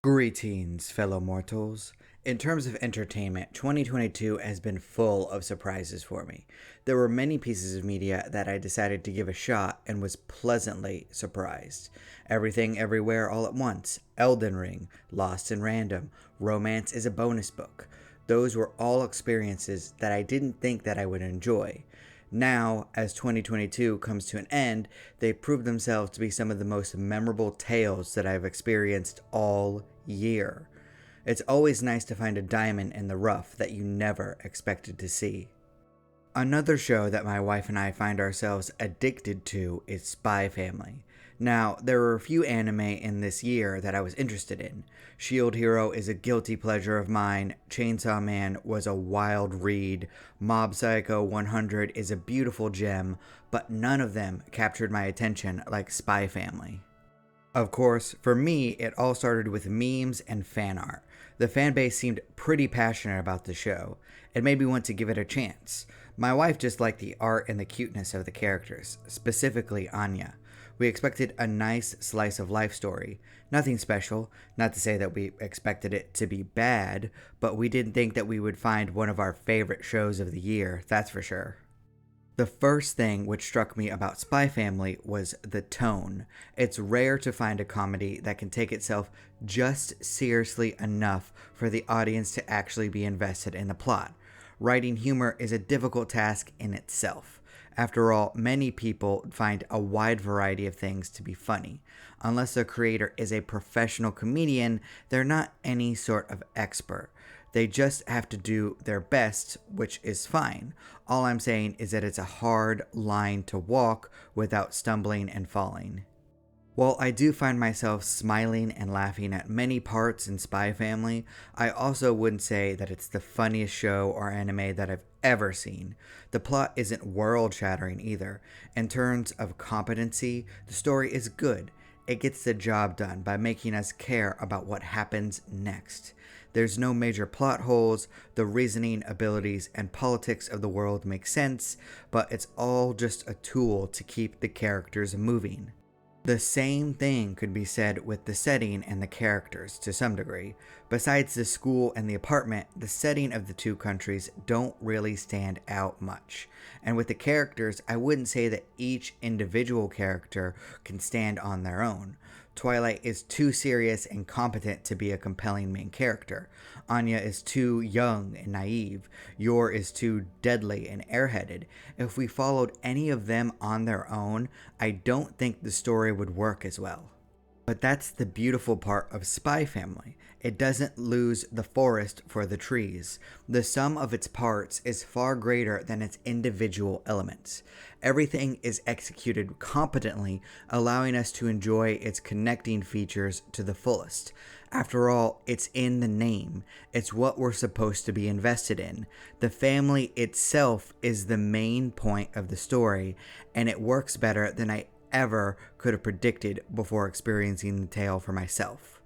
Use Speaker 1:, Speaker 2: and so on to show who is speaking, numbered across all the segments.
Speaker 1: Greetings, fellow mortals. In terms of entertainment, 2022 has been full of surprises for me. There were many pieces of media that I decided to give a shot and was pleasantly surprised. Everything Everywhere All at Once, Elden Ring, Lost in Random, Romance is a Bonus Book. Those were all experiences that I didn't think that I would enjoy. Now, as 2022 comes to an end, they prove themselves to be some of the most memorable tales that I've experienced all year. It's always nice to find a diamond in the rough that you never expected to see. Another show that my wife and I find ourselves addicted to is Spy Family. Now, there were a few anime in this year that I was interested in. Shield Hero is a guilty pleasure of mine, Chainsaw Man was a wild read, Mob Psycho 100 is a beautiful gem, but none of them captured my attention like Spy Family. Of course, for me, it all started with memes and fan art. The fan base seemed pretty passionate about the show. It made me want to give it a chance. My wife just liked the art and the cuteness of the characters, specifically Anya. We expected a nice slice of life story. Nothing special, not to say that we expected it to be bad, but we didn't think that we would find one of our favorite shows of the year, that's for sure. The first thing which struck me about Spy Family was the tone. It's rare to find a comedy that can take itself just seriously enough for the audience to actually be invested in the plot. Writing humor is a difficult task in itself. After all, many people find a wide variety of things to be funny. Unless a creator is a professional comedian, they're not any sort of expert. They just have to do their best, which is fine. All I'm saying is that it's a hard line to walk without stumbling and falling. While I do find myself smiling and laughing at many parts in Spy Family, I also wouldn't say that it's the funniest show or anime that I've ever seen. The plot isn't world shattering either. In terms of competency, the story is good. It gets the job done by making us care about what happens next. There's no major plot holes, the reasoning, abilities, and politics of the world make sense, but it's all just a tool to keep the characters moving. The same thing could be said with the setting and the characters to some degree. Besides the school and the apartment, the setting of the two countries don't really stand out much. And with the characters, I wouldn't say that each individual character can stand on their own. Twilight is too serious and competent to be a compelling main character. Anya is too young and naive. Yor is too deadly and airheaded. If we followed any of them on their own, I don't think the story would work as well. But that's the beautiful part of Spy Family. It doesn't lose the forest for the trees. The sum of its parts is far greater than its individual elements. Everything is executed competently, allowing us to enjoy its connecting features to the fullest. After all, it's in the name. It's what we're supposed to be invested in. The family itself is the main point of the story, and it works better than I ever could have predicted before experiencing the tale for myself.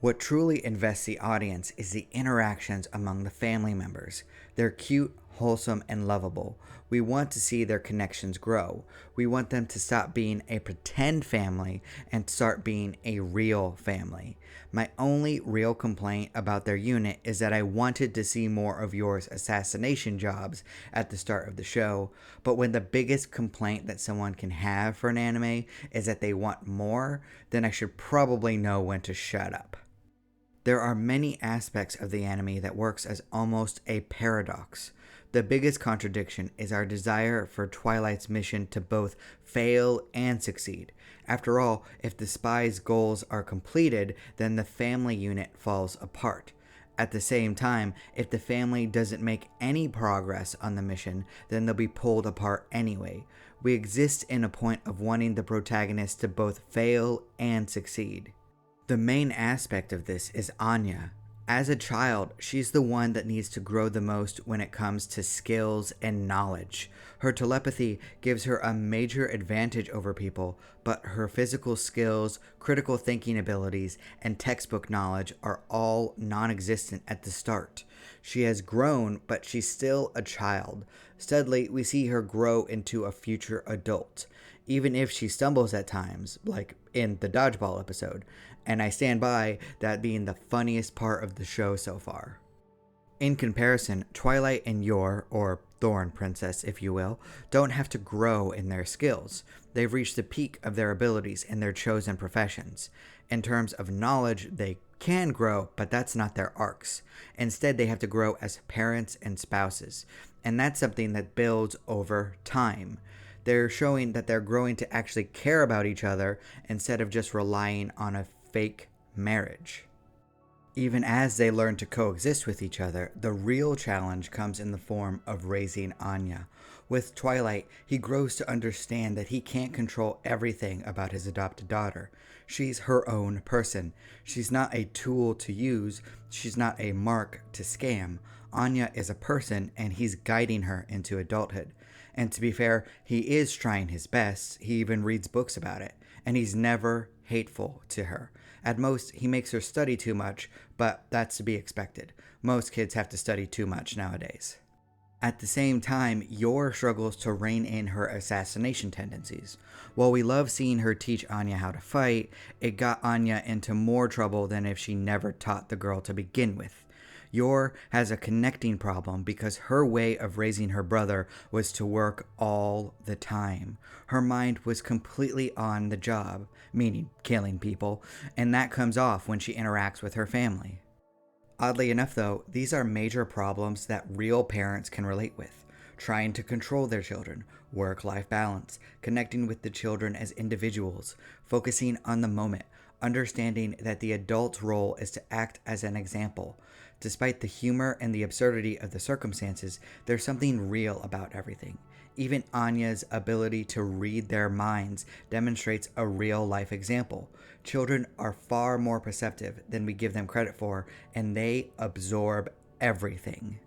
Speaker 1: What truly invests the audience is the interactions among the family members. They're cute, wholesome, and lovable. We want to see their connections grow. We want them to stop being a pretend family and start being a real family. My only real complaint about their unit is that I wanted to see more of Yor's assassination jobs at the start of the show, but when the biggest complaint that someone can have for an anime is that they want more, then I should probably know when to shut up. There are many aspects of the anime that works as almost a paradox. The biggest contradiction is our desire for Twilight's mission to both fail and succeed. After all, if the spy's goals are completed, then the family unit falls apart. At the same time, if the family doesn't make any progress on the mission, then they'll be pulled apart anyway. We exist in a point of wanting the protagonist to both fail and succeed. The main aspect of this is Anya. As a child, she's the one that needs to grow the most when it comes to skills and knowledge. Her telepathy gives her a major advantage over people, but her physical skills, critical thinking abilities, and textbook knowledge are all non-existent at the start. She has grown, but she's still a child. Steadily, we see her grow into a future adult. even if she stumbles at times, like in the dodgeball episode. And I stand by that being the funniest part of the show so far. In comparison, Twilight and Yor, or Thorn Princess if you will, don't have to grow in their skills. They've reached the peak of their abilities in their chosen professions. In terms of knowledge, they can grow, but that's not their arcs. Instead, they have to grow as parents and spouses, and that's something that builds over time. They're showing that they're growing to actually care about each other instead of just relying on a fake marriage. Even as they learn to coexist with each other, the real challenge comes in the form of raising Anya. With Twilight, he grows to understand that he can't control everything about his adopted daughter. She's her own person. She's not a tool to use. She's not a mark to scam. Anya is a person, and he's guiding her into adulthood. And to be fair, he is trying his best. He even reads books about it. And he's never hateful to her. At most, he makes her study too much, but that's to be expected. Most kids have to study too much nowadays. At the same time, Yor struggles to rein in her assassination tendencies. While we love seeing her teach Anya how to fight, it got Anya into more trouble than if she never taught the girl to begin with. Yor has a connecting problem because her way of raising her brother was to work all the time. Her mind was completely on the job, meaning killing people, and that comes off when she interacts with her family. Oddly enough, though, these are major problems that real parents can relate with. Trying to control their children, work-life balance, connecting with the children as individuals, focusing on the moment, understanding that the adult's role is to act as an example. Despite the humor and the absurdity of the circumstances, there's something real about everything. Even Anya's ability to read their minds demonstrates a real-life example. Children are far more perceptive than we give them credit for, and they absorb everything.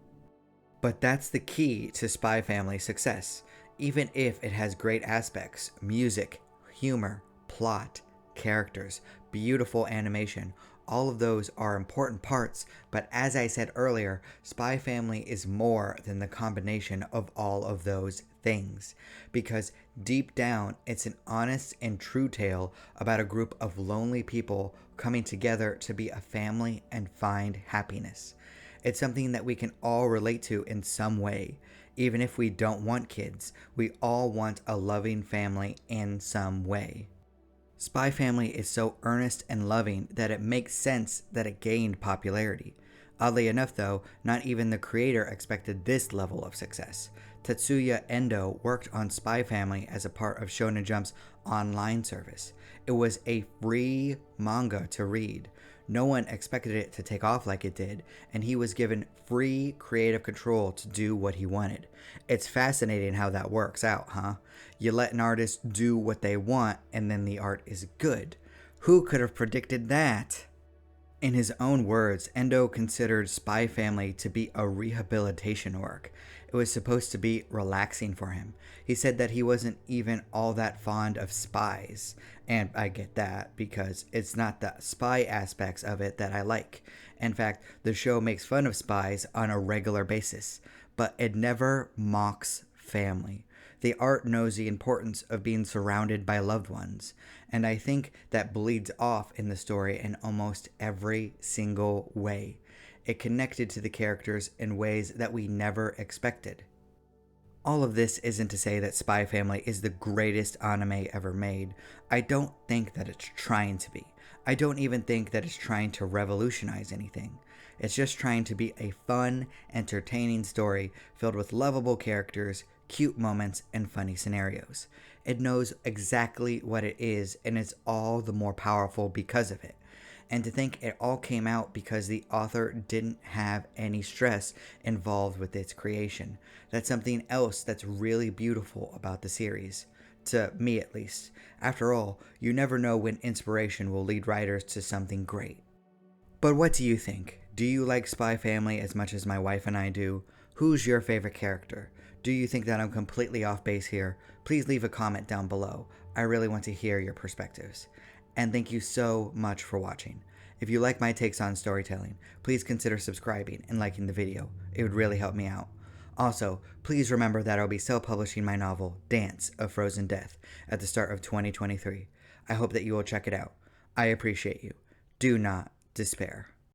Speaker 1: But that's the key to Spy Family success. Even if it has great aspects, music, humor, plot, characters, beautiful animation, all of those are important parts, but as I said earlier, Spy Family is more than the combination of all of those things. Because deep down, it's an honest and true tale about a group of lonely people coming together to be a family and find happiness. It's something that we can all relate to in some way. Even if we don't want kids, we all want a loving family in some way. Spy Family is so earnest and loving that it makes sense that it gained popularity. Oddly enough though, not even the creator expected this level of success. Tetsuya Endo worked on Spy Family as a part of Shonen Jump's online service. It was a free manga to read. No one expected it to take off like it did, and he was given free creative control to do what he wanted. It's fascinating how that works out, huh? You let an artist do what they want, and then the art is good. Who could have predicted that? In his own words, Endo considered Spy Family to be a rehabilitation work. It was supposed to be relaxing for him. He said that he wasn't even all that fond of spies. And I get that, because it's not the spy aspects of it that I like. In fact, the show makes fun of spies on a regular basis, but it never mocks family. The art knows the importance of being surrounded by loved ones, and I think that bleeds off in the story in almost every single way. It connected to the characters in ways that we never expected. All of this isn't to say that Spy Family is the greatest anime ever made. I don't think that it's trying to be. I don't even think that it's trying to revolutionize anything. It's just trying to be a fun, entertaining story filled with lovable characters, cute moments, and funny scenarios. It knows exactly what it is, and it's all the more powerful because of it. And to think it all came out because the author didn't have any stress involved with its creation. That's something else that's really beautiful about the series. To me, at least. After all, you never know when inspiration will lead writers to something great. But what do you think? Do you like Spy Family as much as my wife and I do? Who's your favorite character? Do you think that I'm completely off base here? Please leave a comment down below. I really want to hear your perspectives. And thank you so much for watching. If you like my takes on storytelling, please consider subscribing and liking the video. It would really help me out. Also, please remember that I'll be self-publishing my novel, Dance of Frozen Death, at the start of 2023. I hope that you will check it out. I appreciate you. Do not despair.